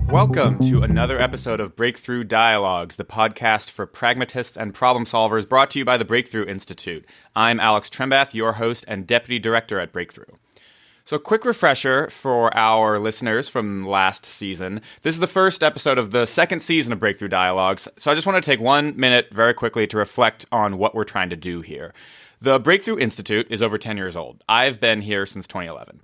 Welcome to another episode of Breakthrough Dialogues, the podcast for pragmatists and problem solvers, brought to you by the Breakthrough Institute. I'm Alex Trembath, your host and deputy director at Breakthrough. So, quick refresher for our listeners from last season. This is the first episode of the second season of Breakthrough Dialogues, so I just want to take 1 minute very quickly to reflect on what we're trying to do here. The Breakthrough Institute is over 10 years old. I've been here since 2011.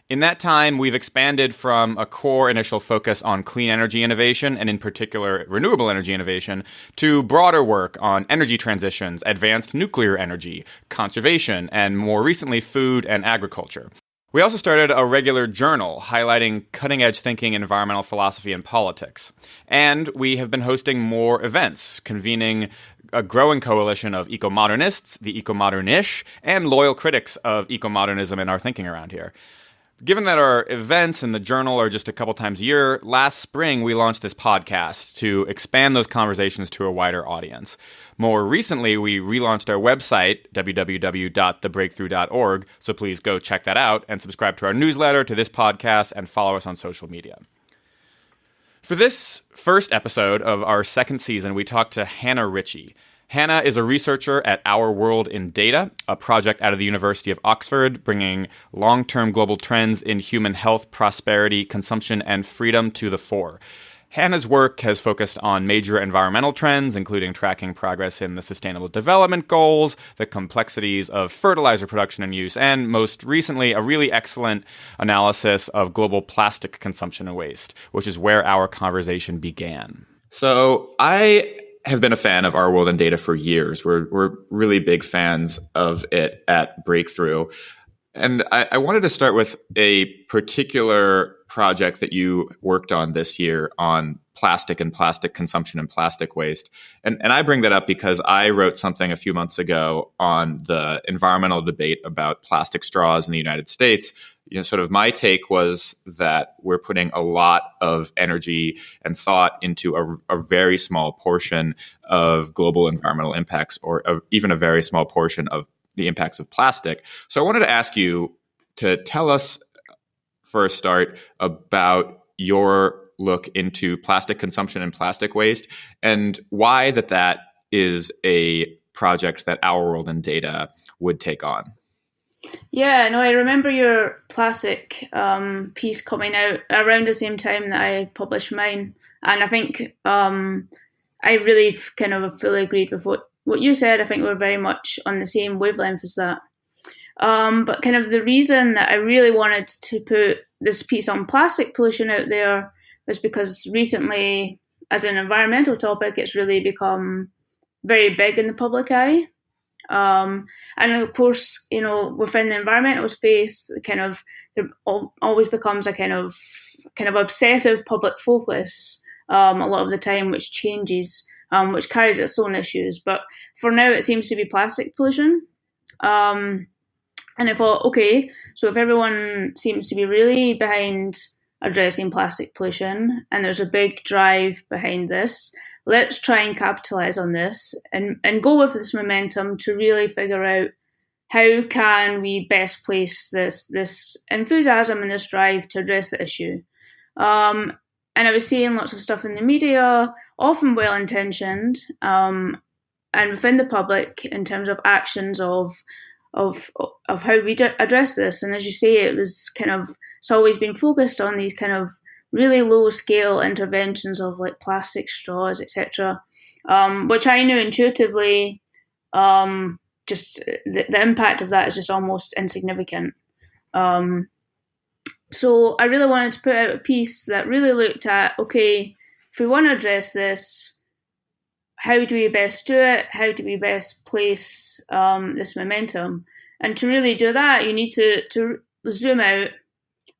In that time, we've expanded from a core initial focus on clean energy innovation, and in particular renewable energy innovation, to broader work on energy transitions, advanced nuclear energy, conservation, and more recently, food and agriculture. We also started a regular journal highlighting cutting-edge thinking in environmental philosophy and politics. And we have been hosting more events, convening a growing coalition of eco-modernists, the eco-modernish, and loyal critics of eco-modernism in our thinking around here. Given that our events and the journal are just a couple times a year, last spring we launched this podcast to expand those conversations to a wider audience. More recently, we relaunched our website, www.thebreakthrough.org, so please go check that out and subscribe to our newsletter, to this podcast, and follow us on social media. For this first episode of our second season, we talked to Hannah Ritchie. Hannah is a researcher at Our World in Data, a project out of the University of Oxford, bringing long-term global trends in human health, prosperity, consumption, and freedom to the fore. Hannah's work has focused on major environmental trends, including tracking progress in the Sustainable Development Goals, the complexities of fertilizer production and use, and most recently, a really excellent analysis of global plastic consumption and waste, which is where our conversation began. So I have been a fan of Our World in Data for years. We're really big fans of it at Breakthrough. And I wanted to start with a particular project that you worked on this year on plastic and plastic consumption and plastic waste. And I bring that up because I wrote something a few months ago on the environmental debate about plastic straws in the United States. Sort of my take was that we're putting a lot of energy and thought into a very small portion of global environmental impacts, or even a very small portion of the impacts of plastic. So I wanted to ask you to tell us, for a start, about your look into plastic consumption and plastic waste, and why that is a project that Our World in Data would take on. Yeah, no, I remember your plastic piece coming out around the same time that I published mine. And I think I really kind of fully agreed with what you said. I think we're very much on the same wavelength as that. But kind of the reason that I really wanted to put this piece on plastic pollution out there was because recently, as an environmental topic, it's really become very big in the public eye. And of course, within the environmental space, there always becomes a kind of obsessive public focus a lot of the time, which changes, which carries its own issues. But for now, it seems to be plastic pollution. And I thought, okay, so if everyone seems to be really behind addressing plastic pollution, and there's a big drive behind this, let's try and capitalize on this and go with this momentum to really figure out how can we best place this enthusiasm and this drive to address the issue. And I was seeing lots of stuff in the media, often well-intentioned, and within the public in terms of actions of how we address this. And as you say, it's always been focused on these kind of really low-scale interventions of like plastic straws, etc., which I knew intuitively, just the impact of that is just almost insignificant. So I really wanted to put out a piece that really looked at, okay, if we want to address this, how do we best do it? How do we best place this momentum? And to really do that, you need to zoom out,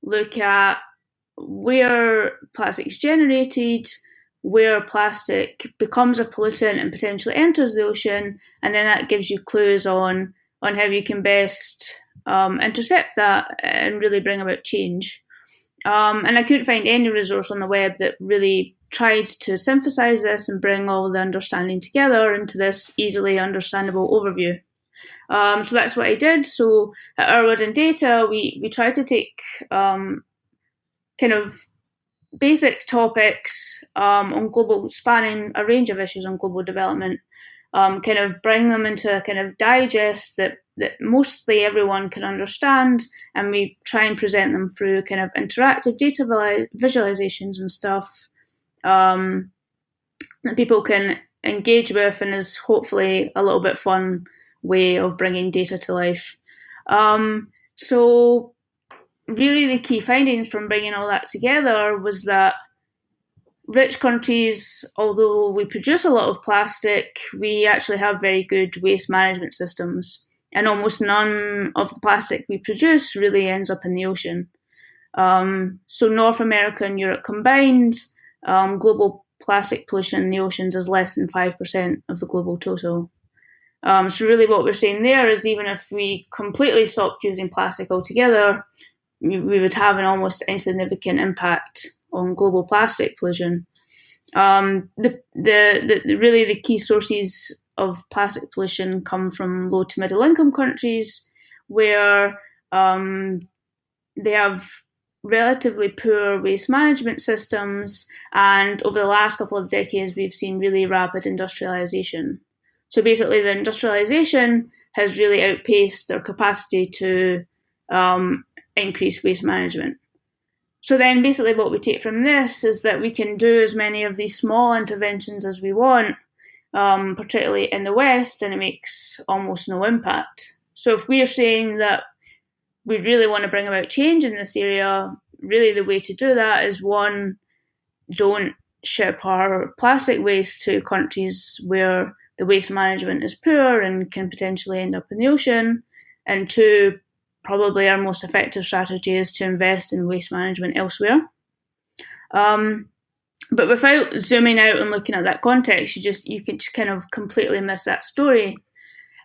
look at where plastic is generated, where plastic becomes a pollutant and potentially enters the ocean, and then that gives you clues on how you can best intercept that and really bring about change. And I couldn't find any resource on the web that really tried to synthesize this and bring all the understanding together into this easily understandable overview. So that's what I did. So at Our World in Data, we try to take kind of basic topics on global, spanning a range of issues on global development, kind of bring them into a kind of digest that mostly everyone can understand, and we try and present them through kind of interactive data visualizations and stuff that people can engage with, and is hopefully a little bit fun way of bringing data to life. So really the key findings from bringing all that together was that rich countries, although we produce a lot of plastic, we actually have very good waste management systems. And almost none of the plastic we produce really ends up in the ocean. So North America and Europe combined, global plastic pollution in the oceans is less than 5% of the global total. So really what we're saying there is even if we completely stopped using plastic altogether, we would have an almost insignificant impact on global plastic pollution. Really the key sources of plastic pollution come from low to middle income countries where they have relatively poor waste management systems, and over the last couple of decades we've seen really rapid industrialization. So basically the industrialization has really outpaced their capacity to increase waste management. So then basically what we take from this is that we can do as many of these small interventions as we want, particularly in the West, and it makes almost no impact. So if we are saying that we really want to bring about change in this area, really the way to do that is, one, don't ship our plastic waste to countries where the waste management is poor and can potentially end up in the ocean. And two, probably our most effective strategy is to invest in waste management elsewhere. But without zooming out and looking at that context, you can just kind of completely miss that story.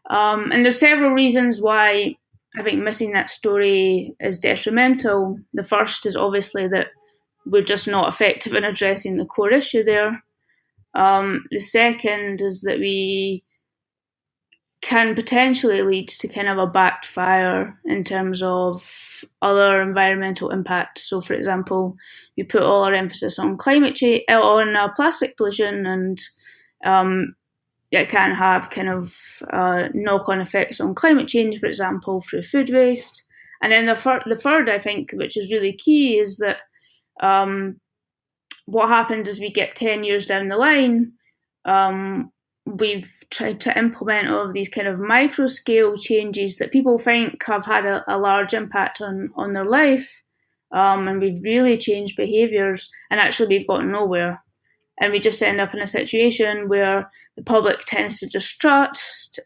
And there's several reasons why I think missing that story is detrimental. The first is obviously that we're just not effective in addressing the core issue there. The second is that we can potentially lead to kind of a backfire in terms of other environmental impacts. So, for example, we put all our emphasis on climate change, on plastic pollution, and it can have kind of knock-on effects on climate change, for example, through food waste. And then the third, I think, which is really key, is that what happens is we get 10 years down the line, we've tried to implement all of these kind of micro-scale changes that people think have had a large impact on their life, and we've really changed behaviours, and actually we've gotten nowhere. And we just end up in a situation where the public tends to distrust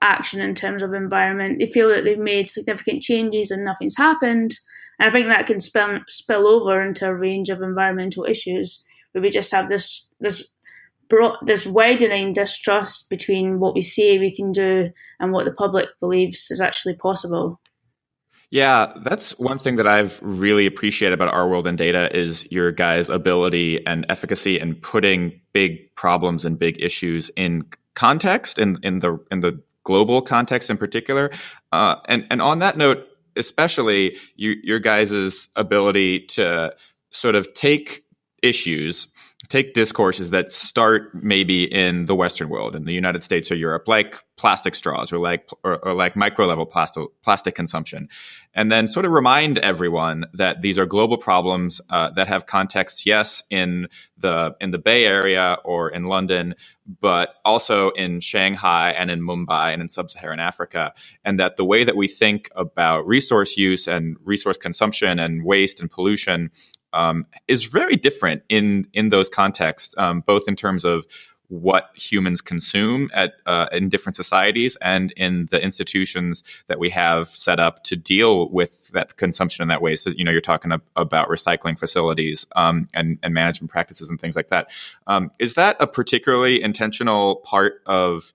action in terms of environment. They feel that they've made significant changes and nothing's happened. And I think that can spill over into a range of environmental issues where we just have this widening distrust between what we say we can do and what the public believes is actually possible. Yeah, that's one thing that I've really appreciated about Our World in Data is your guys' ability and efficacy in putting big problems and big issues in context, in the global context in particular. And on that note, especially your guys' ability to sort of take discourses that start maybe in the Western world, in the United States or Europe, like plastic straws or like micro level plastic consumption, and then sort of remind everyone that these are global problems that have context, yes, in the Bay Area or in London, but also in Shanghai and in Mumbai and in sub-Saharan Africa, and that the way that we think about resource use and resource consumption and waste and pollution is very different in those contexts, both in terms of what humans consume in different societies and in the institutions that we have set up to deal with that consumption and that waste. So, you're talking about recycling facilities and management practices and things like that. Is that a particularly intentional part of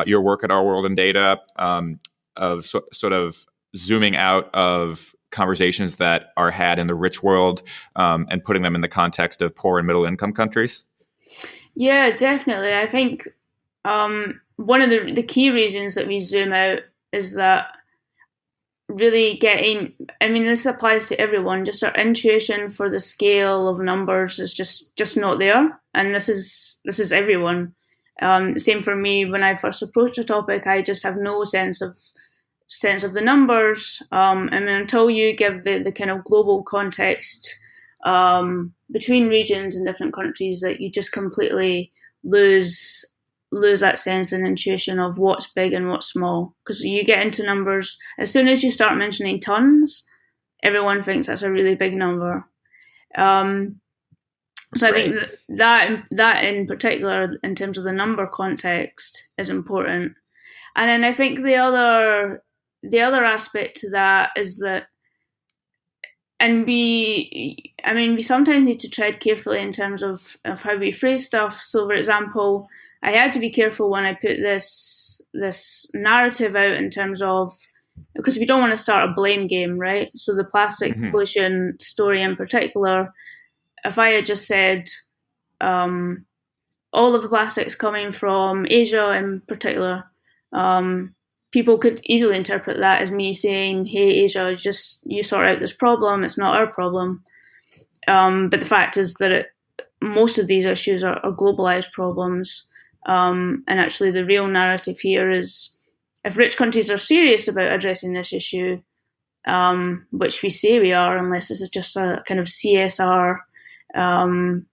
your work at Our World in Data, of sort of zooming out of conversations that are had in the rich world and putting them in the context of poor and middle income countries? Yeah, definitely. I think one of the key reasons that we zoom out is that really getting, I mean, this applies to everyone, just our intuition for the scale of numbers is just not there. And this is everyone. Same for me. When I first approach a topic, I just have no sense of the numbers. I mean, until you give the kind of global context between regions and different countries, that you just completely lose that sense and intuition of what's big and what's small. Because you get into numbers, as soon as you start mentioning tons, everyone thinks that's a really big number. So I think that in particular, in terms of the number context, is important. And then I think the other aspect to that is that, and we sometimes need to tread carefully in terms of how we phrase stuff. So, for example, I had to be careful when I put this narrative out in terms of, because we don't want to start a blame game, right? So the plastic pollution story in particular, if I had just said all of the plastics coming from Asia in particular, people could easily interpret that as me saying, hey, Asia, just you sort out this problem, it's not our problem. But the fact is that most of these issues are globalized problems. And actually the real narrative here is, if rich countries are serious about addressing this issue, which we say we are, unless this is just a kind of CSR kind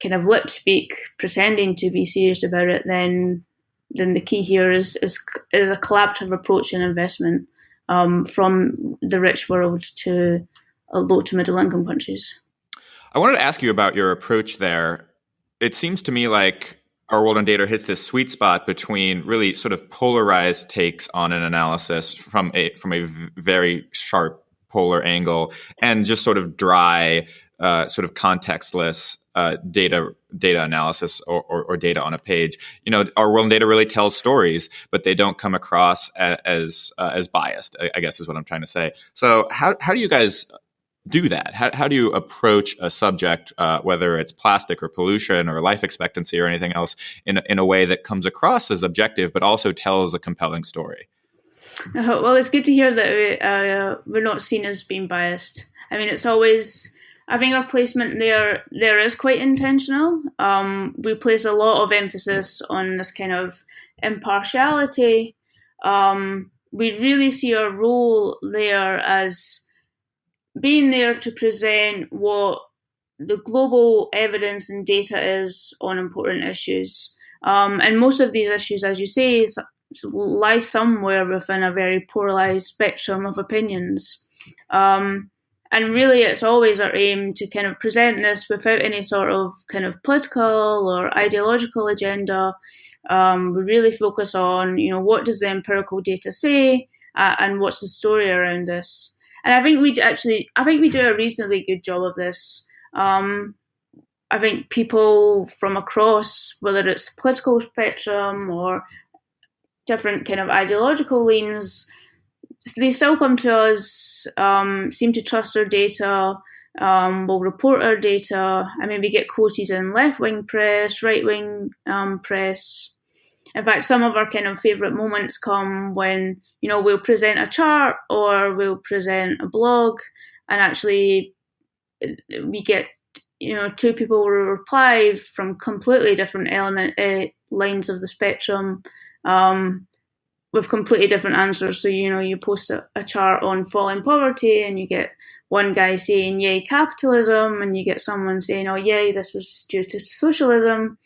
of lip speak pretending to be serious about it, then the key here is a collaborative approach and investment from the rich world to low to middle income countries. I wanted to ask you about your approach there. It seems to me like Our World on Data hits this sweet spot between really sort of polarized takes on an analysis from a very sharp polar angle, and just sort of dry, sort of contextless data analysis or data on a page. You know, Our World on Data really tells stories, but they don't come across as biased, I guess is what I'm trying to say. So how do you guys do that? How do you approach a subject, whether it's plastic or pollution or life expectancy or anything else, in a way that comes across as objective, but also tells a compelling story? Well, it's good to hear that we're not seen as being biased. I mean, it's always, I think our placement there is quite intentional. We place a lot of emphasis on this kind of impartiality. We really see our role there as being there to present what the global evidence and data is on important issues. And most of these issues, as you say, lie somewhere within a very polarized spectrum of opinions. And really, it's always our aim to kind of present this without any sort of kind of political or ideological agenda. We really focus on, what does the empirical data say, and what's the story around this. And I think we do a reasonably good job of this. I think people from across, whether it's political spectrum or different kind of ideological leans, they still come to us, seem to trust our data, will report our data, and maybe get quoted in left-wing press, right-wing press. In fact, some of our kind of favourite moments come when, we'll present a chart or we'll present a blog, and actually we get, two people will reply from completely different lines of the spectrum, with completely different answers. So, you post a chart on falling poverty and you get one guy saying, yay, capitalism, and you get someone saying, oh, yay, this was due to socialism,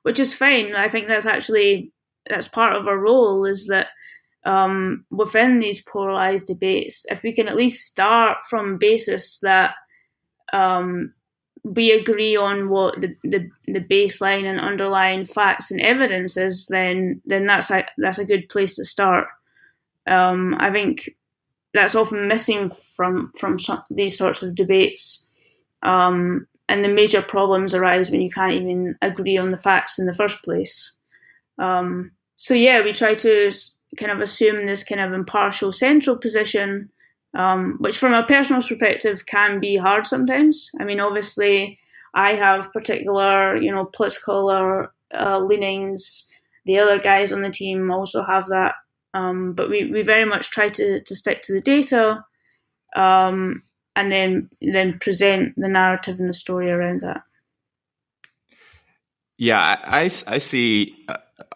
which is fine. I think that's part of our role, is that within these polarized debates, if we can at least start from basis that we agree on what the baseline and underlying facts and evidence is, then that's a good place to start. I think that's often missing from these sorts of debates, and the major problems arise when you can't even agree on the facts in the first place. So yeah, we try to kind of assume this kind of impartial central position, which from a personal perspective can be hard sometimes. I mean, obviously, I have particular, political leanings. the other guys on the team also have that. But we very much try to stick to the data, and then present the narrative and the story around that. Yeah, I see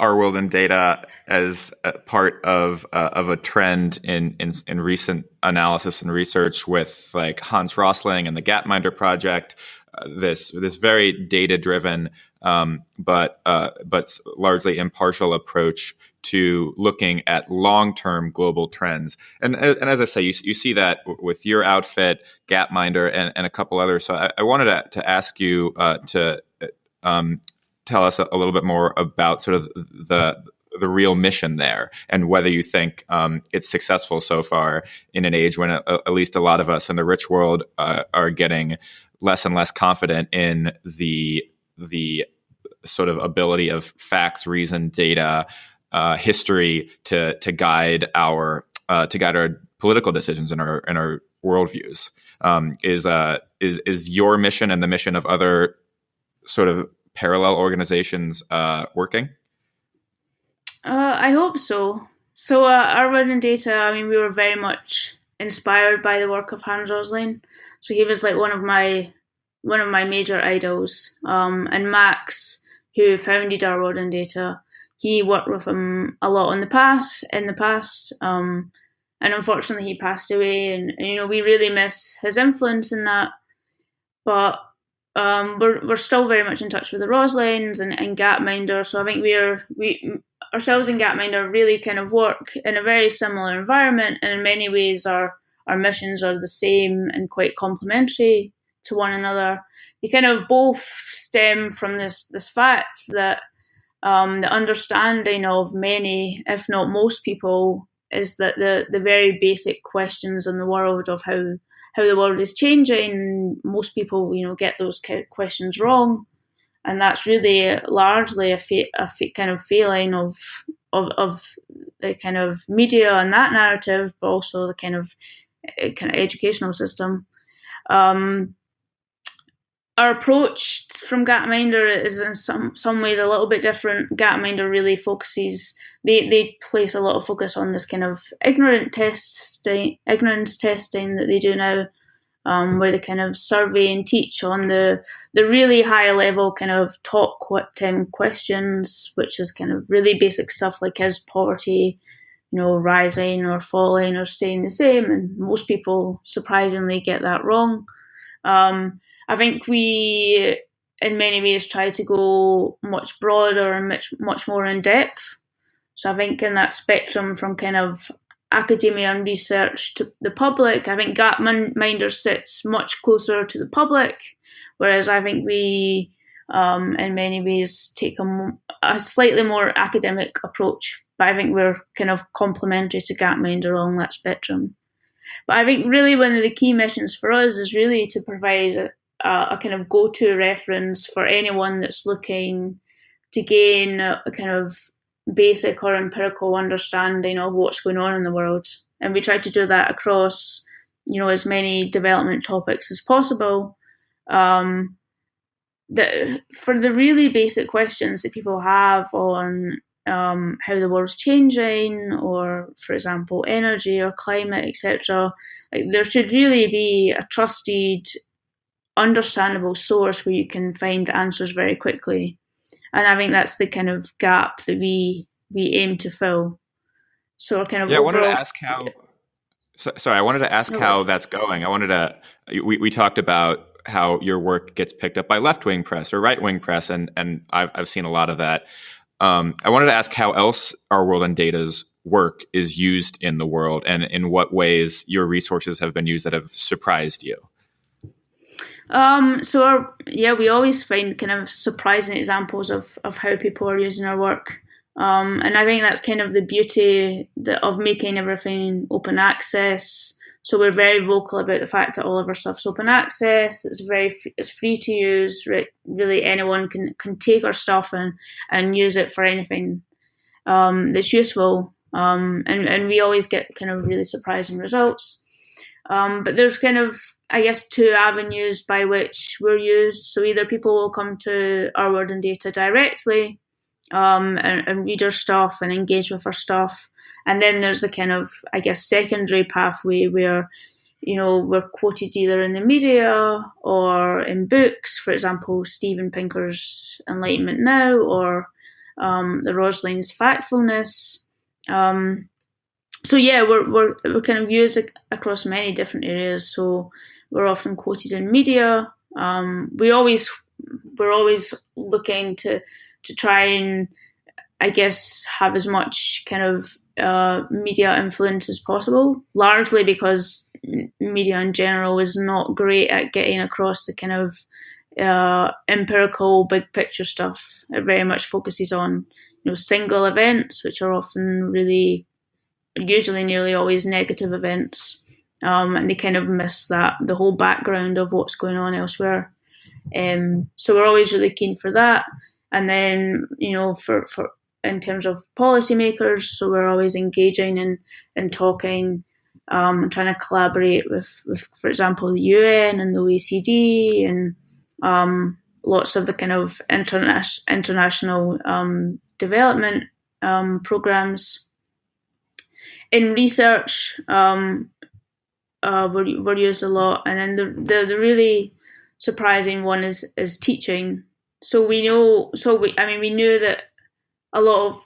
Our World in Data as a part of a trend in recent analysis and research with like Hans Rosling and the Gapminder project. This very data driven, but largely impartial approach to looking at long term global trends. And as I say, you see that with your outfit, Gapminder, and a couple others. So I wanted to ask you to tell us a little bit more about sort of the real mission there, and whether you think it's successful so far in an age when at least a lot of us in the rich world are getting less and less confident in the sort of ability of facts, reason, data, history to guide our political decisions and our worldviews. Is your mission and the mission of other sort of parallel organizations working? I hope so. So Our World in Data, I mean, we were very much inspired by the work of Hans Rosling. So he was like one of my major idols. And Max, who founded Our World in Data, he worked with him a lot in the past. And unfortunately he passed away, and we really miss his influence in that. But we're still very much in touch with the Roslings and Gapminder. So I think we ourselves and Gapminder really kind of work in a very similar environment, and in many ways our missions are the same and quite complementary to one another. They kind of both stem from this fact that the understanding of many, if not most people, is that the very basic questions in the world of how the world is changing, most people, get those questions wrong, and that's really largely a kind of failing of the kind of media and that narrative, but also the kind of educational system. Our approach from Gapminder is in some ways a little bit different. Gapminder really focuses, they place a lot of focus on this kind of ignorance testing that they do now, where they kind of survey and teach on the really high level kind of top 10 questions, which is kind of really basic stuff like, is poverty, rising or falling or staying the same? And most people surprisingly get that wrong. I think we, in many ways, try to go much broader and much more in depth. So I think in that spectrum from kind of academia and research to the public, I think Gapminder sits much closer to the public, whereas I think we, in many ways, take a slightly more academic approach. But I think we're kind of complementary to Gapminder along that spectrum. But I think really one of the key missions for us is really to provide a kind of go-to reference for anyone that's looking to gain a kind of basic or empirical understanding of what's going on in the world. And we try to do that across, as many development topics as possible. For the really basic questions that people have on how the world's changing, or, for example, energy or climate, etc., there should really be a trusted, understandable source where you can find answers very quickly. And I think that's the kind of gap that we aim to fill. So we're kind of I wanted to ask how. Sorry, I wanted to ask how that's going. We talked about how your work gets picked up by left-wing press or right-wing press, and I've seen a lot of that. I wanted to ask how else Our World in Data's work is used in the world, and in what ways your resources have been used that have surprised you. We always find kind of surprising examples of how people are using our work. And I think that's kind of the beauty of making everything open access. So we're very vocal about the fact that all of our stuff's open access. It's free to use. Really, anyone can take our stuff and use it for anything that's useful. And we always get kind of really surprising results. But there's kind of, I guess, two avenues by which we're used. So either people will come to Our World in Data directly and read our stuff and engage with our stuff. And then there's the kind of, I guess, secondary pathway where, we're quoted either in the media or in books, for example, Steven Pinker's Enlightenment Now, or the Rosling's Factfulness. So yeah, we're kind of used across many different areas. So we're often quoted in media. We're always looking to try and, I guess, have as much kind of media influence as possible, largely because media in general is not great at getting across the kind of empirical big picture stuff. It very much focuses on single events, which are often usually nearly always negative events, and they kind of miss the whole background of what's going on elsewhere. So we're always really keen for that. And then, for in terms of policymakers, so we're always engaging and talking, and trying to collaborate with, for example, the UN and the OECD, and lots of the kind of international development programs. In research, we're used a lot. And then the really surprising one is teaching. So we knew that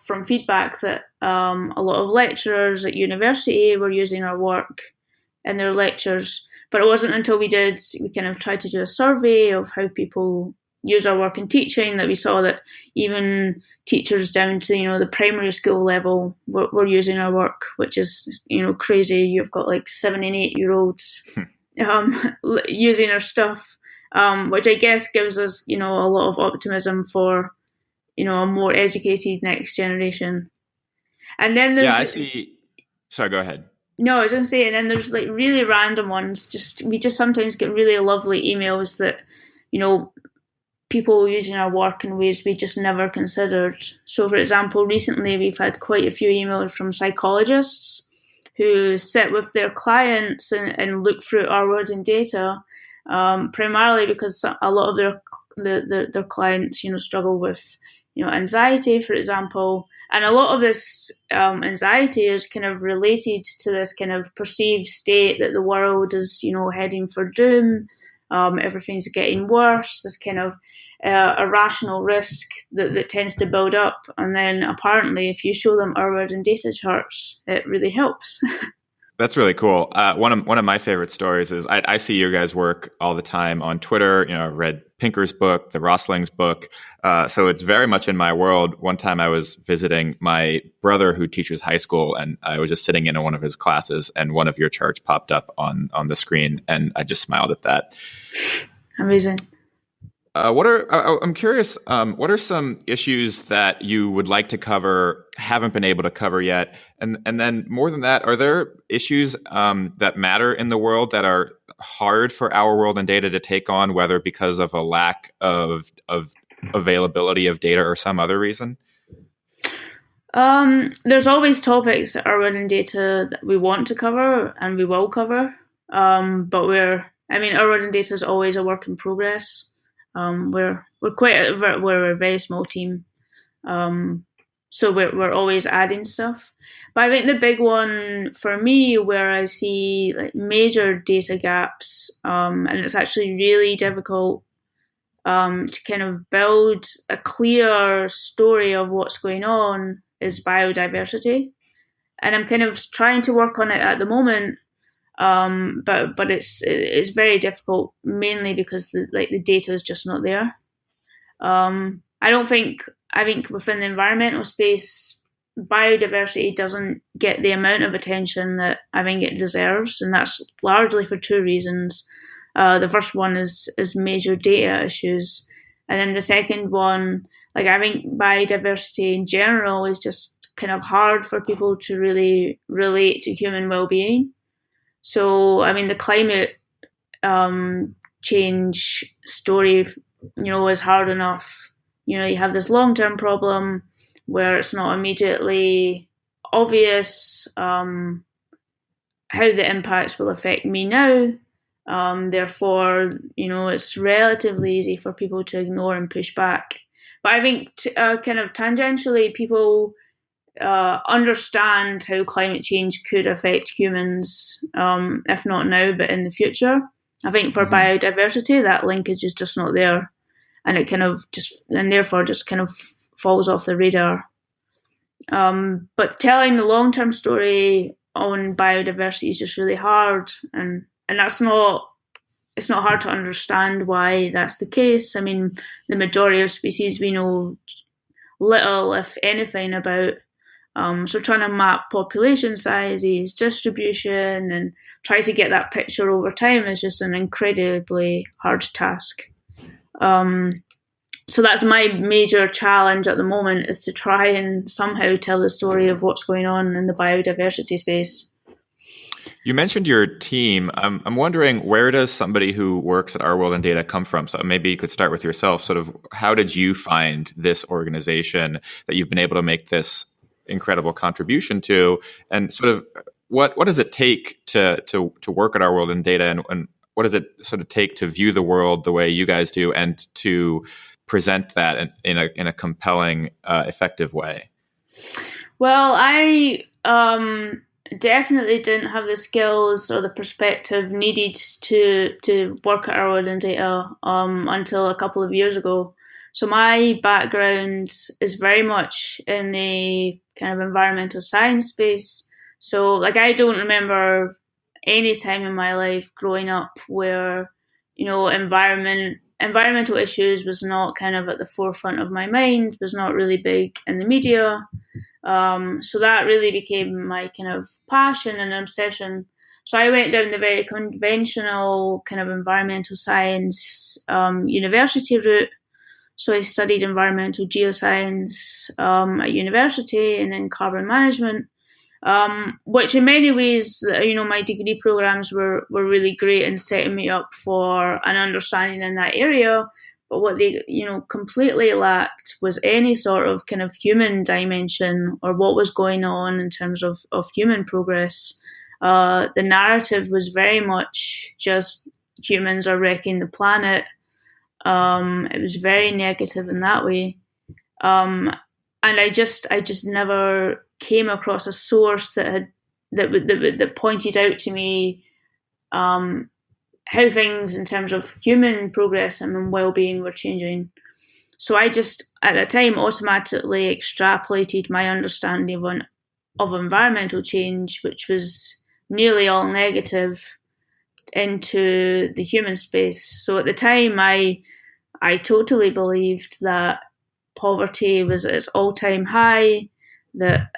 from feedback that a lot of lecturers at university were using our work in their lectures, but it wasn't until we kind of tried to do a survey of how people use our work in teaching that we saw that even teachers down to the primary school level were using our work, which is crazy. You've got like 7 and 8 year olds using our stuff, which I guess gives us a lot of optimism for a more educated next generation. And then there's I see. Sorry, go ahead. No, I was going to say, and then there's like really random ones. We just sometimes get really lovely emails that people using our work in ways we just never considered. So, for example, recently we've had quite a few emails from psychologists who sit with their clients and look through our words and data, primarily because a lot of their clients struggle with anxiety, for example. And a lot of this anxiety is kind of related to this kind of perceived state that the world is, heading for doom. Everything's getting worse. This kind of irrational risk that tends to build up. And then apparently, if you show them our word and data charts, it really helps. That's really cool. One of my favorite stories is I see your guys' work all the time on Twitter. I've read Pinker's book, the Rosling's book. So it's very much in my world. One time I was visiting my brother who teaches high school, and I was just sitting in one of his classes, and one of your charts popped up on the screen, and I just smiled at that. Amazing. I'm curious, what are some issues that you would like to cover, haven't been able to cover yet? And then more than that, are there issues that matter in the world that are hard for Our World and Data to take on, whether because of a lack of availability of data or some other reason? There's always topics at Our World and Data that we want to cover and we will cover. But Our World and Data is always a work in progress. We're a very small team, so we're always adding stuff. But I think the big one for me, where I see like major data gaps, and it's actually really difficult to kind of build a clear story of what's going on, is biodiversity. And I'm kind of trying to work on it at the moment. But it's very difficult, mainly because the data is just not there. I think within the environmental space, biodiversity doesn't get the amount of attention that I think it deserves, and that's largely for two reasons. The first one is major data issues, and then the second one, I think biodiversity in general is just kind of hard for people to really relate to human well-being. So, the climate change story, is hard enough. You have this long-term problem where it's not immediately obvious how the impacts will affect me now. Therefore, it's relatively easy for people to ignore and push back. But I think kind of tangentially, people understand how climate change could affect humans, if not now, but in the future. I think for biodiversity, that linkage is just not there, and it kind of and therefore just kind of falls off the radar. But telling the long-term story on biodiversity is just really hard, and that's not. It's not hard to understand why that's the case. I mean, the majority of species we know little, if anything, about. So trying to map population sizes, distribution, and try to get that picture over time is just an incredibly hard task. So that's my major challenge at the moment, is to try and somehow tell the story of what's going on in the biodiversity space. You mentioned your team. I'm wondering, where does somebody who works at Our World in Data come from? So maybe you could start with yourself. Sort of, how did you find this organization that you've been able to make this incredible contribution to, and sort of what does it take to work at Our World in Data, and what does it sort of take to view the world the way you guys do, and to present that in a compelling, effective way? Well, I definitely didn't have the skills or the perspective needed to work at Our World in Data until a couple of years ago. So my background is very much in the kind of environmental science space. So like, I don't remember any time in my life growing up where, environmental issues was not kind of at the forefront of my mind, was not really big in the media. So that really became my kind of passion and obsession. So I went down the very conventional kind of environmental science university route. So I studied environmental geoscience at university, and then carbon management, which in many ways, my degree programs were really great in setting me up for an understanding in that area. But what they, completely lacked was any sort of kind of human dimension, or what was going on in terms of human progress. The narrative was very much just humans are wrecking the planet. It was very negative in that way. And I just never came across a source that pointed out to me how things in terms of human progress and well-being were changing. So I just, at the time, automatically extrapolated my understanding of environmental change, which was nearly all negative, into the human space. So at the time, I totally believed that poverty was at its all-time high, that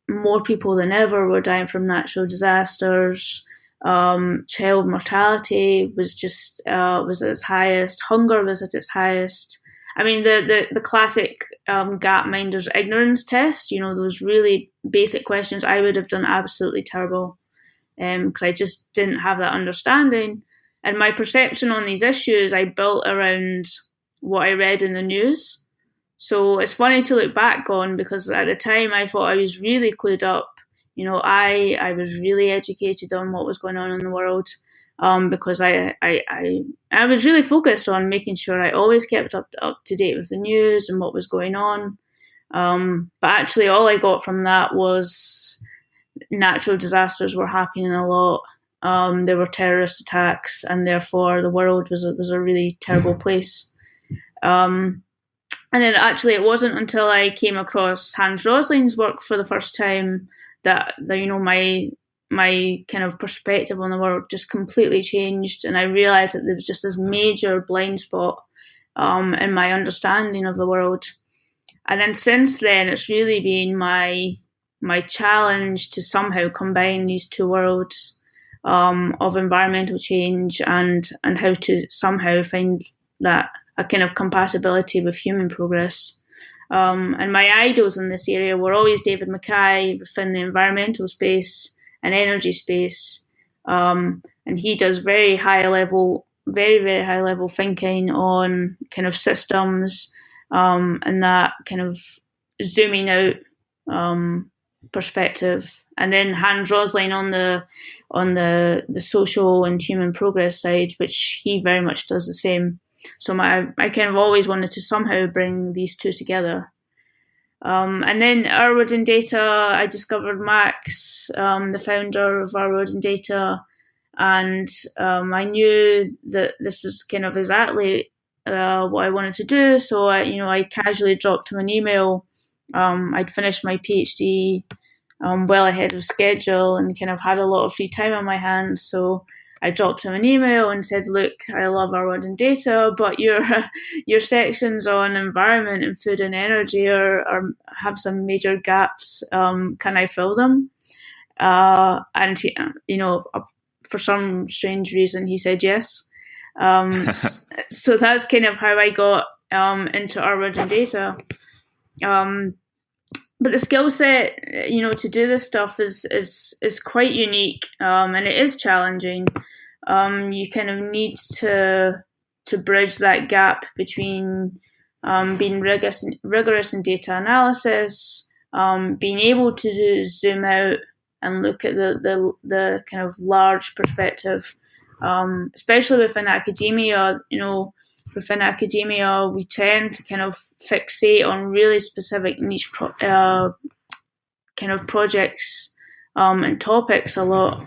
more people than ever were dying from natural disasters. Child mortality was was at its highest. Hunger was at its highest. I mean, the classic Gapminder's ignorance test, those really basic questions, I would have done absolutely terrible, because I just didn't have that understanding. And my perception on these issues, I built around what I read in the news. So it's funny to look back on, because at the time I thought I was really clued up. I was really educated on what was going on in the world, because I was really focused on making sure I always kept up to date with the news and what was going on. But actually, all I got from that was natural disasters were happening a lot. There were terrorist attacks, and therefore the world was a really terrible place. And then actually, it wasn't until I came across Hans Rosling's work for the first time that my kind of perspective on the world just completely changed, and I realized that there was just this major blind spot in my understanding of the world. And then since then, it's really been my challenge to somehow combine these two worlds of environmental change and how to somehow find that a kind of compatibility with human progress. And my idols in this area were always David Mackay within the environmental space and energy space. And he does very, very high level thinking on kind of systems and that kind of zooming out perspective. And then Hans Rosling on the social and human progress side, which he very much does the same. So I kind of always wanted to somehow bring these two together. And then Our World in Data, I discovered Max, the founder of Our World in Data, and I knew that this was kind of exactly what I wanted to do. So I casually dropped him an email. I'd finished my PhD well ahead of schedule and kind of had a lot of free time on my hands. So I dropped him an email and said, "Look, I love Our World in Data, but your sections on environment and food and energy have some major gaps. Can I fill them?" And he, for some strange reason, he said yes. So that's kind of how I got into Our World in Data. But the skill set, to do this stuff is quite unique, and it is challenging. You kind of need to bridge that gap between being rigorous in data analysis, being able to zoom out and look at the kind of large perspective, especially within academia. Within academia, we tend to kind of fixate on really specific niche kind of projects and topics a lot.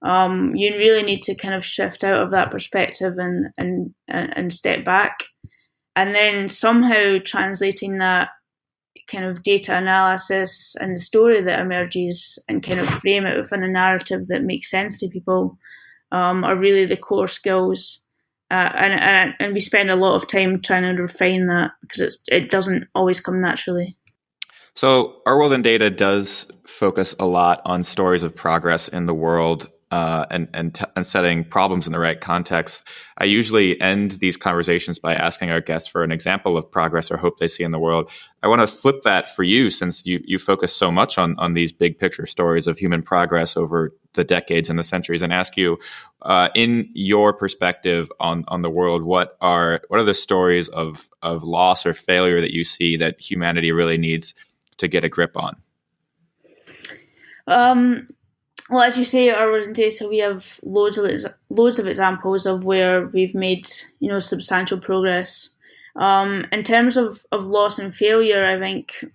You really need to kind of shift out of that perspective and step back, and then somehow translating that kind of data analysis and the story that emerges and kind of frame it within a narrative that makes sense to people are really the core skills. And we spend a lot of time trying to refine that because it doesn't always come naturally. So Our World in Data does focus a lot on stories of progress in the world and setting problems in the right context. I usually end these conversations by asking our guests for an example of progress or hope they see in the world. I want to flip that for you, since you focus so much on these big picture stories of human progress over the decades and the centuries, and ask you, in your perspective on the world, what are the stories of loss or failure that you see that humanity really needs to get a grip on? Well, as you say, Our World in Data, we have loads of examples of where we've made substantial progress. In terms of loss and failure, I think,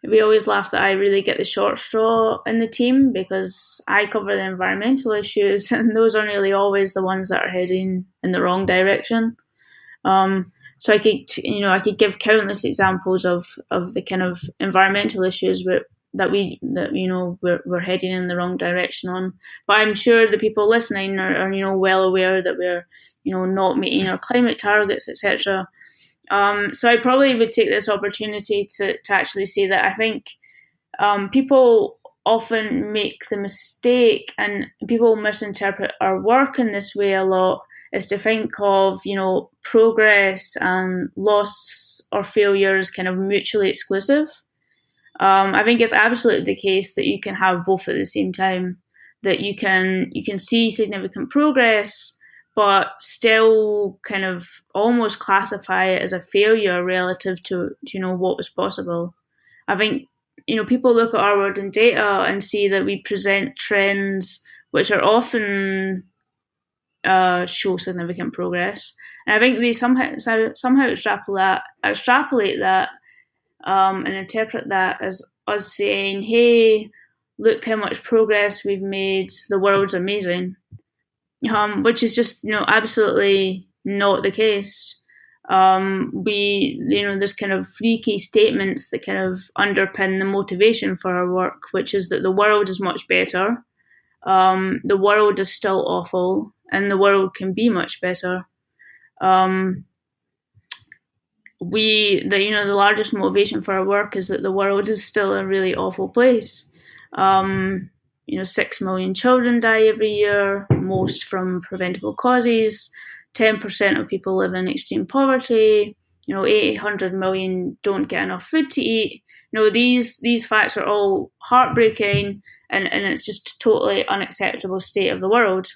we always laugh that I really get the short straw in the team because I cover the environmental issues, and those are nearly always the ones that are heading in the wrong direction. So I could give countless examples of the kind of environmental issues that we're heading in the wrong direction on. But I'm sure the people listening are well aware that we're not meeting our climate targets, etc. So I probably would take this opportunity to actually say that I think people often make the mistake, and people misinterpret our work in this way a lot, is to think of progress and loss or failure as kind of mutually exclusive. I think it's absolutely the case that you can have both at the same time, that you can see significant progress, but still kind of almost classify it as a failure relative to what was possible. I think people look at Our World in Data and see that we present trends which are often show significant progress, and I think they somehow extrapolate that and interpret that as us saying, "Hey, look how much progress we've made. The world's amazing," which is just absolutely not the case. There's kind of three key statements that kind of underpin the motivation for our work, which is that the world is much better, the world is still awful, and the world can be much better. The largest motivation for our work is that the world is still a really awful place. 6 million children die every year, most from preventable causes. 10% of people live in extreme poverty. 800 million don't get enough food to eat. These facts are all heartbreaking, and it's just a totally unacceptable state of the world.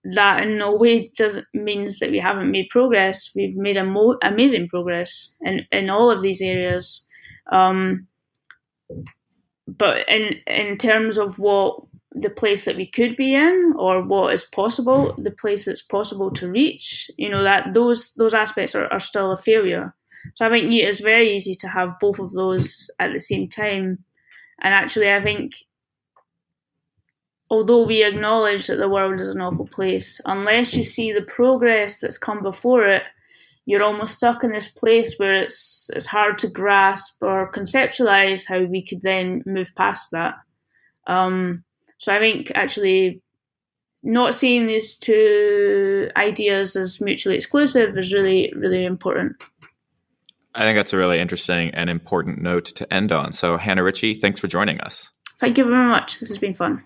That in no way means that we haven't made progress. We've made amazing progress in all of these areas. But in terms of what the place that we could be in, or what is possible, the place that's possible to reach, that those aspects are still a failure. So I think it's very easy to have both of those at the same time. And actually, I think, although we acknowledge that the world is an awful place, unless you see the progress that's come before it, you're almost stuck in this place where it's hard to grasp or conceptualize how we could then move past that. So I think actually not seeing these two ideas as mutually exclusive is really, really important. I think that's a really interesting and important note to end on. So Hannah Ritchie, thanks for joining us. Thank you very much. This has been fun.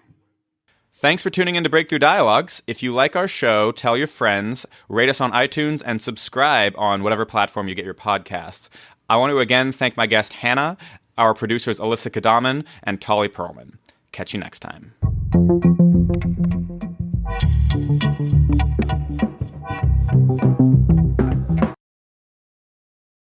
Thanks for tuning in to Breakthrough Dialogues. If you like our show, tell your friends, rate us on iTunes, and subscribe on whatever platform you get your podcasts. I want to again thank my guest Hannah, our producers Alyssa Kadaman and Tolly Perlman. Catch you next time.